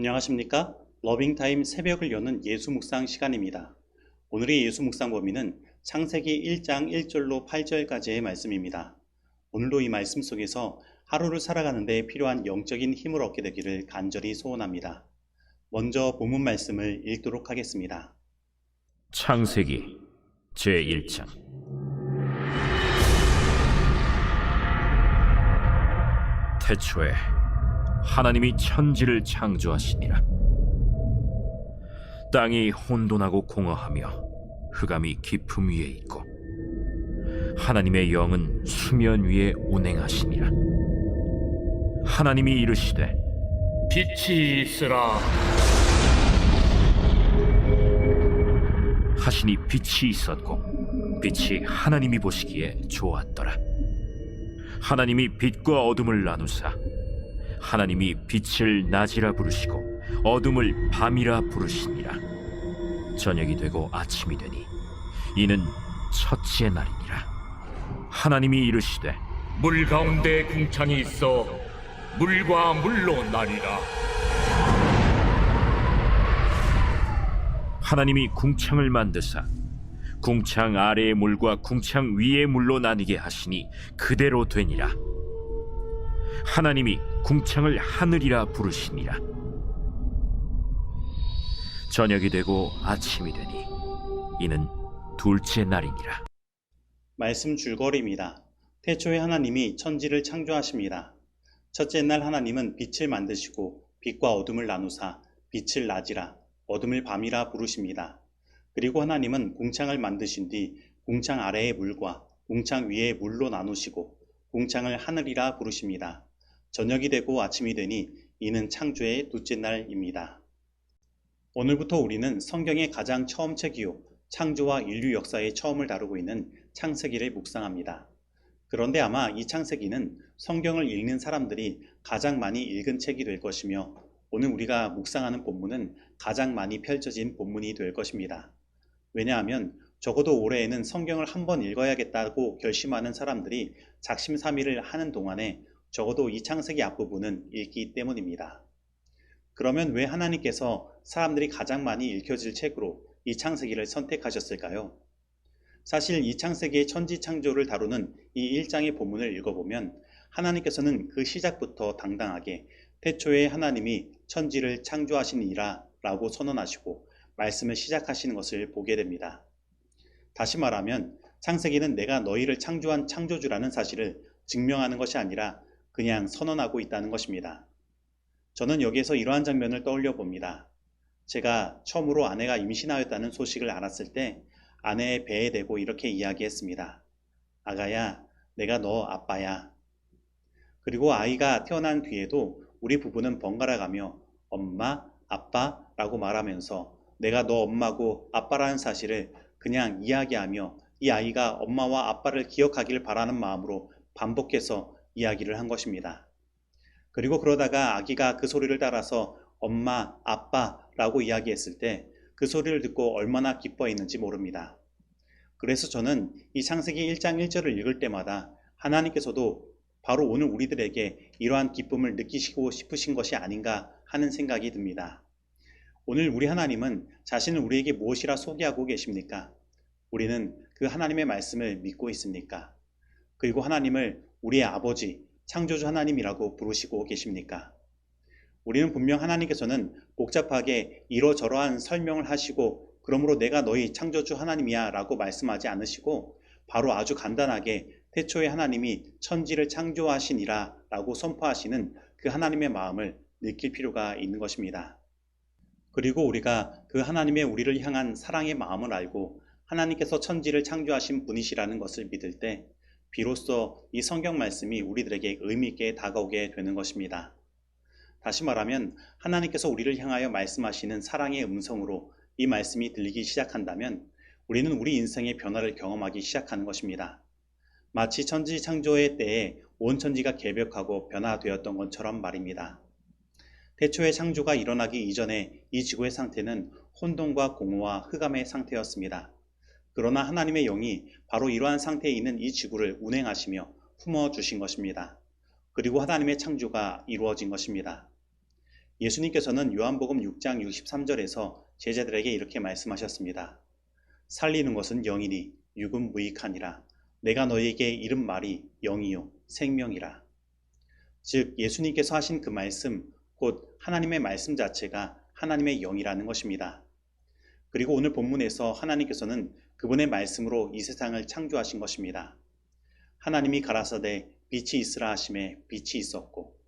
안녕하십니까? 러빙타임 새벽을 여는 예수 묵상 시간입니다. 오늘의 예수 묵상 범위는 창세기 1장 1절로 8절까지의 말씀입니다. 오늘도 이 말씀 속에서 하루를 살아가는 데 필요한 영적인 힘을 얻게 되기를 간절히 소원합니다. 먼저 본문 말씀을 읽도록 하겠습니다. 창세기 제1장. 태초에 하나님이 천지를 창조하시니라. 땅이 혼돈하고 공허하며 흑암이 깊음 위에 있고 하나님의 영은 수면 위에 운행하시니라. 하나님이 이르시되 빛이 있으라. 하시니 빛이 있었고 빛이 하나님이 보시기에 좋았더라. 하나님이 빛과 어둠을 나누사 하나님이 빛을 낮이라 부르시고 어둠을 밤이라 부르시니라. 저녁이 되고 아침이 되니 이는 첫째 날이니라. 하나님이 이르시되 물 가운데 궁창이 있어 물과 물로 나뉘라. 하나님이 궁창을 만드사 궁창 아래의 물과 궁창 위의 물로 나뉘게 하시니 그대로 되니라. 하나님이 궁창을 하늘이라 부르시니라. 저녁이 되고 아침이 되니 이는 둘째 날이니라. 말씀 줄거리입니다. 태초에 하나님이 천지를 창조하십니다. 첫째 날 하나님은 빛을 만드시고 빛과 어둠을 나누사 빛을 낮이라 어둠을 밤이라 부르십니다. 그리고 하나님은 궁창을 만드신 뒤 궁창 아래의 물과 궁창 위의 물로 나누시고 궁창을 하늘이라 부르십니다. 저녁이 되고 아침이 되니 이는 창조의 둘째 날입니다. 오늘부터 우리는 성경의 가장 처음 책이요 창조와 인류 역사의 처음을 다루고 있는 창세기를 묵상합니다. 그런데 아마 이 창세기는 성경을 읽는 사람들이 가장 많이 읽은 책이 될 것이며 오늘 우리가 묵상하는 본문은 가장 많이 펼쳐진 본문이 될 것입니다. 왜냐하면 적어도 올해에는 성경을 한번 읽어야겠다고 결심하는 사람들이 작심삼일을 하는 동안에 적어도 이 창세기 앞부분은 읽기 때문입니다. 그러면 왜 하나님께서 사람들이 가장 많이 읽혀질 책으로 이 창세기를 선택하셨을까요? 사실 이 창세기의 천지 창조를 다루는 이 1장의 본문을 읽어보면 하나님께서는 그 시작부터 당당하게 태초에 하나님이 천지를 창조하시니라 라고 선언하시고 말씀을 시작하시는 것을 보게 됩니다. 다시 말하면 창세기는 내가 너희를 창조한 창조주라는 사실을 증명하는 것이 아니라 그냥 선언하고 있다는 것입니다. 저는 여기에서 이러한 장면을 떠올려 봅니다. 제가 처음으로 아내가 임신하였다는 소식을 알았을 때 아내의 배에 대고 이렇게 이야기했습니다. 아가야, 내가 너 아빠야. 그리고 아이가 태어난 뒤에도 우리 부부는 번갈아 가며 엄마, 아빠 라고 말하면서 내가 너 엄마고 아빠라는 사실을 그냥 이야기하며 이 아이가 엄마와 아빠를 기억하길 바라는 마음으로 반복해서 이야기를 한 것입니다. 그리고 그러다가 아기가 그 소리를 따라서 엄마, 아빠 라고 이야기했을 때 그 소리를 듣고 얼마나 기뻐했는지 모릅니다. 그래서 저는 이 창세기 1장 1절을 읽을 때마다 하나님께서도 바로 오늘 우리들에게 이러한 기쁨을 느끼시고 싶으신 것이 아닌가 하는 생각이 듭니다. 오늘 우리 하나님은 자신을 우리에게 무엇이라 소개하고 계십니까? 우리는 그 하나님의 말씀을 믿고 있습니까? 그리고 하나님을 우리의 아버지, 창조주 하나님이라고 부르시고 계십니까? 우리는 분명 하나님께서는 복잡하게 이러저러한 설명을 하시고 그러므로 내가 너희 창조주 하나님이야 라고 말씀하지 않으시고 바로 아주 간단하게 태초에 하나님이 천지를 창조하시니라 라고 선포하시는 그 하나님의 마음을 느낄 필요가 있는 것입니다. 그리고 우리가 그 하나님의 우리를 향한 사랑의 마음을 알고 하나님께서 천지를 창조하신 분이시라는 것을 믿을 때 비로소 이 성경 말씀이 우리들에게 의미 있게 다가오게 되는 것입니다. 다시 말하면 하나님께서 우리를 향하여 말씀하시는 사랑의 음성으로 이 말씀이 들리기 시작한다면 우리는 우리 인생의 변화를 경험하기 시작하는 것입니다. 마치 천지 창조의 때에 온 천지가 개벽하고 변화되었던 것처럼 말입니다. 태초의 창조가 일어나기 이전에 이 지구의 상태는 혼돈과 공허와 흑암의 상태였습니다. 그러나 하나님의 영이 바로 이러한 상태에 있는 이 지구를 운행하시며 품어주신 것입니다. 그리고 하나님의 창조가 이루어진 것입니다. 예수님께서는 요한복음 6장 63절에서 제자들에게 이렇게 말씀하셨습니다. 살리는 것은 영이니 육은 무익하니라. 내가 너희에게 이른 말이 영이요 생명이라. 즉 예수님께서 하신 그 말씀, 곧 하나님의 말씀 자체가 하나님의 영이라는 것입니다. 그리고 오늘 본문에서 하나님께서는 그분의 말씀으로 이 세상을 창조하신 것입니다. 하나님이 가라사대 빛이 있으라 하심에 빛이 있었고,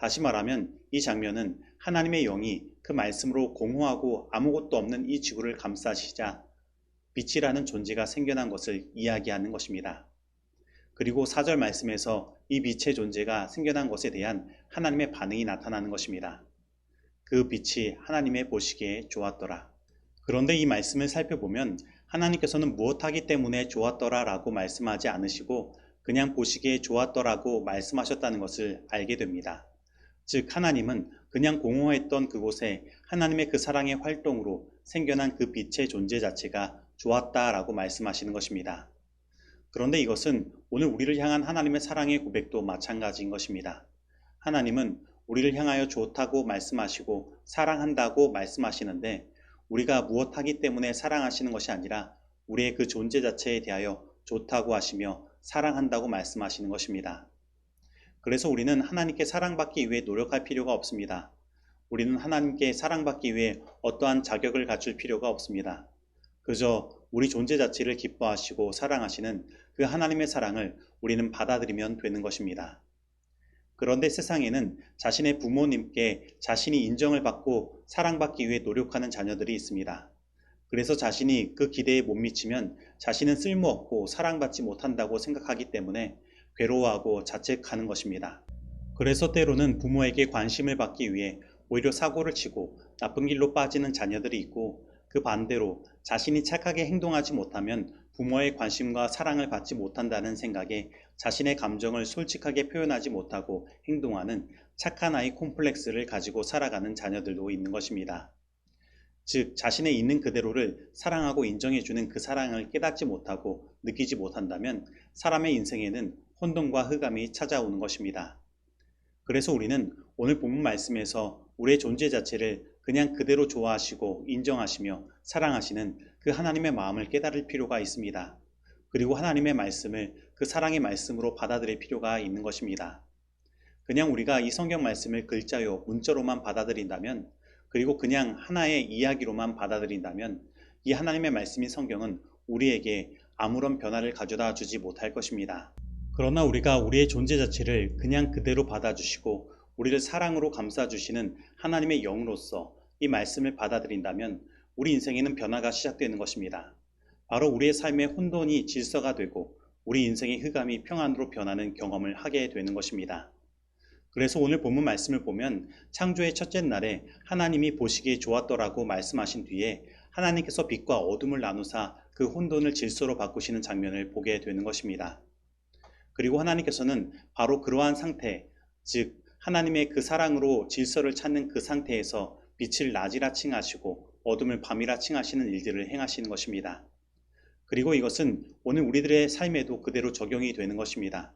다시 말하면 이 장면은 하나님의 영이 그 말씀으로 공허하고 아무것도 없는 이 지구를 감싸시자 빛이라는 존재가 생겨난 것을 이야기하는 것입니다. 그리고 4절 말씀에서 이 빛의 존재가 생겨난 것에 대한 하나님의 반응이 나타나는 것입니다. 그 빛이 하나님의 보시기에 좋았더라. 그런데 이 말씀을 살펴보면 하나님께서는 무엇하기 때문에 좋았더라 라고 말씀하지 않으시고 그냥 보시기에 좋았더라고 말씀하셨다는 것을 알게 됩니다. 즉 하나님은 그냥 공허했던 그곳에 하나님의 그 사랑의 활동으로 생겨난 그 빛의 존재 자체가 좋았다라고 말씀하시는 것입니다. 그런데 이것은 오늘 우리를 향한 하나님의 사랑의 고백도 마찬가지인 것입니다. 하나님은 우리를 향하여 좋다고 말씀하시고 사랑한다고 말씀하시는데 우리가 무엇하기 때문에 사랑하시는 것이 아니라 우리의 그 존재 자체에 대하여 좋다고 하시며 사랑한다고 말씀하시는 것입니다. 그래서 우리는 하나님께 사랑받기 위해 노력할 필요가 없습니다. 우리는 하나님께 사랑받기 위해 어떠한 자격을 갖출 필요가 없습니다. 그저 우리 존재 자체를 기뻐하시고 사랑하시는 그 하나님의 사랑을 우리는 받아들이면 되는 것입니다. 그런데 세상에는 자신의 부모님께 자신이 인정을 받고 사랑받기 위해 노력하는 자녀들이 있습니다. 그래서 자신이 그 기대에 못 미치면 자신은 쓸모없고 사랑받지 못한다고 생각하기 때문에 괴로워하고 자책하는 것입니다. 그래서 때로는 부모에게 관심을 받기 위해 오히려 사고를 치고 나쁜 길로 빠지는 자녀들이 있고 그 반대로 자신이 착하게 행동하지 못하면 부모의 관심과 사랑을 받지 못한다는 생각에 자신의 감정을 솔직하게 표현하지 못하고 행동하는 착한 아이 콤플렉스를 가지고 살아가는 자녀들도 있는 것입니다. 즉 자신의 있는 그대로를 사랑하고 인정해주는 그 사랑을 깨닫지 못하고 느끼지 못한다면 사람의 인생에는 혼돈과 흑암이 찾아오는 것입니다. 그래서 우리는 오늘 본문 말씀에서 우리의 존재 자체를 그냥 그대로 좋아하시고 인정하시며 사랑하시는 그 하나님의 마음을 깨달을 필요가 있습니다. 그리고 하나님의 말씀을 그 사랑의 말씀으로 받아들일 필요가 있는 것입니다. 그냥 우리가 이 성경 말씀을 글자요 문자로만 받아들인다면 그리고 그냥 하나의 이야기로만 받아들인다면 이 하나님의 말씀인 성경은 우리에게 아무런 변화를 가져다 주지 못할 것입니다. 그러나 우리가 우리의 존재 자체를 그냥 그대로 받아주시고 우리를 사랑으로 감싸주시는 하나님의 영으로서 이 말씀을 받아들인다면 우리 인생에는 변화가 시작되는 것입니다. 바로 우리의 삶의 혼돈이 질서가 되고 우리 인생의 흑암이 평안으로 변하는 경험을 하게 되는 것입니다. 그래서 오늘 본문 말씀을 보면 창조의 첫째 날에 하나님이 보시기에 좋았더라고 말씀하신 뒤에 하나님께서 빛과 어둠을 나누사 그 혼돈을 질서로 바꾸시는 장면을 보게 되는 것입니다. 그리고 하나님께서는 바로 그러한 상태, 즉 하나님의 그 사랑으로 질서를 찾는 그 상태에서 빛을 낮이라 칭하시고 어둠을 밤이라 칭하시는 일들을 행하시는 것입니다. 그리고 이것은 오늘 우리들의 삶에도 그대로 적용이 되는 것입니다.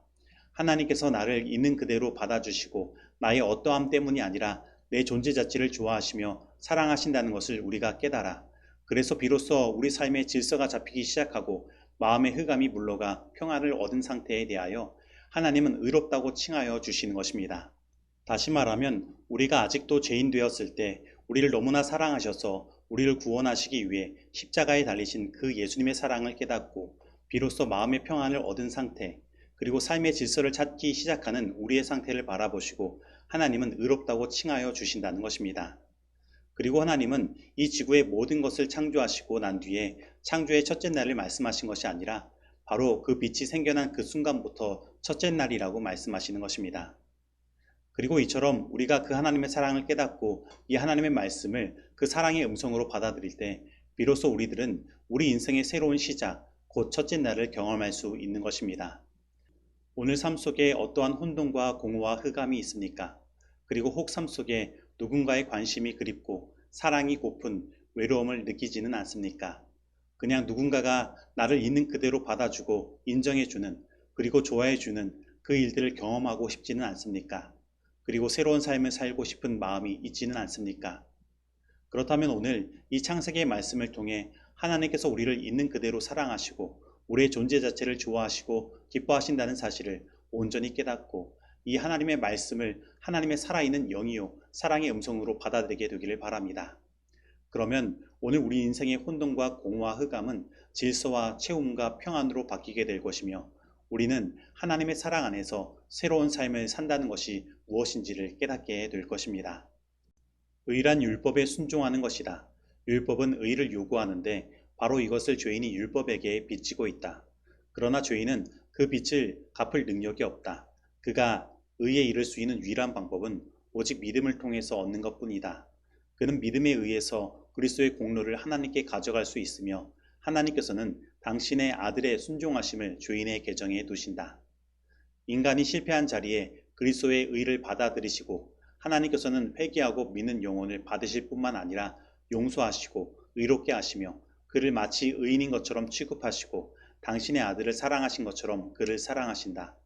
하나님께서 나를 있는 그대로 받아주시고 나의 어떠함 때문이 아니라 내 존재 자체를 좋아하시며 사랑하신다는 것을 우리가 깨달아 그래서 비로소 우리 삶의 질서가 잡히기 시작하고 마음의 흑암이 물러가 평안을 얻은 상태에 대하여 하나님은 의롭다고 칭하여 주시는 것입니다. 다시 말하면 우리가 아직도 죄인 되었을 때 우리를 너무나 사랑하셔서 우리를 구원하시기 위해 십자가에 달리신 그 예수님의 사랑을 깨닫고 비로소 마음의 평안을 얻은 상태 그리고 삶의 질서를 찾기 시작하는 우리의 상태를 바라보시고 하나님은 의롭다고 칭하여 주신다는 것입니다. 그리고 하나님은 이 지구의 모든 것을 창조하시고 난 뒤에 창조의 첫째 날을 말씀하신 것이 아니라 바로 그 빛이 생겨난 그 순간부터 첫째 날이라고 말씀하시는 것입니다. 그리고 이처럼 우리가 그 하나님의 사랑을 깨닫고 이 하나님의 말씀을 그 사랑의 음성으로 받아들일 때 비로소 우리들은 우리 인생의 새로운 시작, 곧 첫째 날을 경험할 수 있는 것입니다. 오늘 삶 속에 어떠한 혼돈과 공허와 흑암이 있습니까? 그리고 혹 삶 속에 누군가의 관심이 그립고 사랑이 고픈 외로움을 느끼지는 않습니까? 그냥 누군가가 나를 있는 그대로 받아주고 인정해주는 그리고 좋아해주는 그 일들을 경험하고 싶지는 않습니까? 그리고 새로운 삶을 살고 싶은 마음이 있지는 않습니까? 그렇다면 오늘 이 창세기의 말씀을 통해 하나님께서 우리를 있는 그대로 사랑하시고 우리의 존재 자체를 좋아하시고 기뻐하신다는 사실을 온전히 깨닫고 이 하나님의 말씀을 하나님의 살아있는 영이요 사랑의 음성으로 받아들이게 되기를 바랍니다. 그러면 오늘 우리 인생의 혼돈과 공허와 흑암은 질서와 채움과 평안으로 바뀌게 될 것이며 우리는 하나님의 사랑 안에서 새로운 삶을 산다는 것이 무엇인지를 깨닫게 될 것입니다. 의란 율법에 순종하는 것이다. 율법은 의를 요구하는데 바로 이것을 죄인이 율법에게 빚지고 있다. 그러나 죄인은 그 빚을 갚을 능력이 없다. 그가 의에 이를 수 있는 유일한 방법은 오직 믿음을 통해서 얻는 것뿐이다. 그는 믿음에 의해서 그리스도의 공로를 하나님께 가져갈 수 있으며 하나님께서는 당신의 아들의 순종하심을 죄인의 계정에 두신다. 인간이 실패한 자리에 그리스도의 의를 받아들이시고 하나님께서는 회개하고 믿는 영혼을 받으실 뿐만 아니라 용서하시고 의롭게 하시며 그를 마치 의인인 것처럼 취급하시고 당신의 아들을 사랑하신 것처럼 그를 사랑하신다.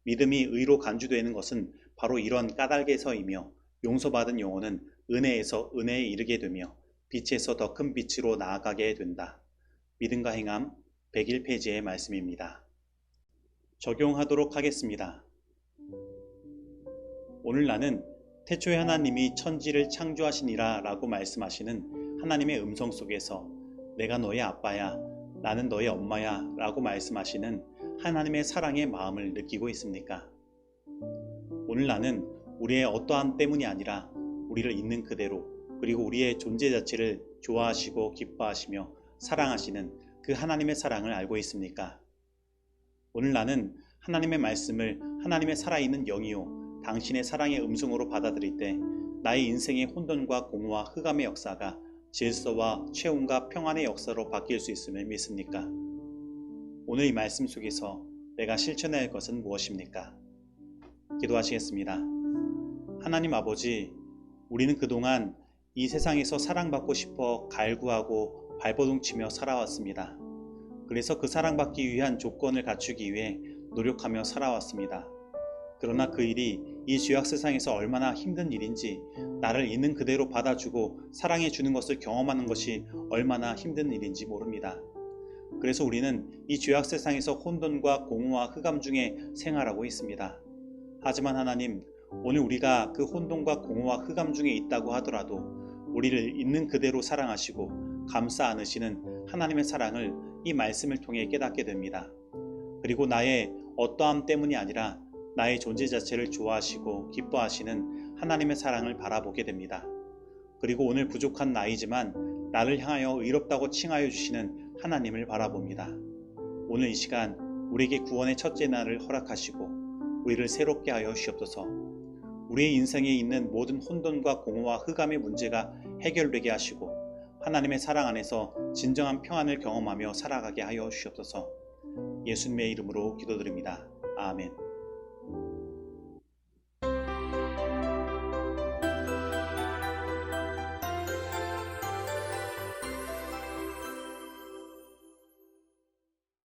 믿음이 의로 간주되는 것은 바로 이런 까닭에서이며 용서받은 영혼은 은혜에서 은혜에 이르게 되며 빛에서 더 큰 빛으로 나아가게 된다. 믿음과 행함 101페이지의 말씀입니다. 적용하도록 하겠습니다. 오늘 나는 태초에 하나님이 천지를 창조하시니라 라고 말씀하시는 하나님의 음성 속에서 내가 너의 아빠야, 나는 너의 엄마야 라고 말씀하시는 하나님의 사랑의 마음을 느끼고 있습니까? 오늘 나는 우리의 어떠함 때문이 아니라 우리를 있는 그대로 그리고 우리의 존재 자체를 좋아하시고 기뻐하시며 사랑하시는 그 하나님의 사랑을 알고 있습니까? 오늘 나는 하나님의 말씀을 하나님의 살아있는 영이요 당신의 사랑의 음성으로 받아들일 때 나의 인생의 혼돈과 공허와 흑암의 역사가 질서와 채움과 평안의 역사로 바뀔 수 있음을 믿습니까? 오늘 이 말씀 속에서 내가 실천해야 할 것은 무엇입니까? 기도하시겠습니다. 하나님 아버지, 우리는 그동안 이 세상에서 사랑받고 싶어 갈구하고 발버둥치며 살아왔습니다. 그래서 그 사랑받기 위한 조건을 갖추기 위해 노력하며 살아왔습니다. 그러나 그 일이 이 죄악 세상에서 얼마나 힘든 일인지, 나를 있는 그대로 받아주고 사랑해 주는 것을 경험하는 것이 얼마나 힘든 일인지 모릅니다. 그래서 우리는 이 죄악 세상에서 혼돈과 공허와 흑암 중에 생활하고 있습니다. 하지만 하나님, 오늘 우리가 그 혼돈과 공허와 흑암 중에 있다고 하더라도 우리를 있는 그대로 사랑하시고 감싸 안으시는 하나님의 사랑을 이 말씀을 통해 깨닫게 됩니다. 그리고 나의 어떠함 때문이 아니라 나의 존재 자체를 좋아하시고 기뻐하시는 하나님의 사랑을 바라보게 됩니다. 그리고 오늘 부족한 나이지만 나를 향하여 의롭다고 칭하여 주시는 하나님을 바라봅니다. 오늘 이 시간 우리에게 구원의 첫째 날을 허락하시고 우리를 새롭게 하여 주시옵소서. 우리의 인생에 있는 모든 혼돈과 공허와 흑암의 문제가 해결되게 하시고 하나님의 사랑 안에서 진정한 평안을 경험하며 살아가게 하여 주시옵소서. 예수님의 이름으로 기도드립니다. 아멘.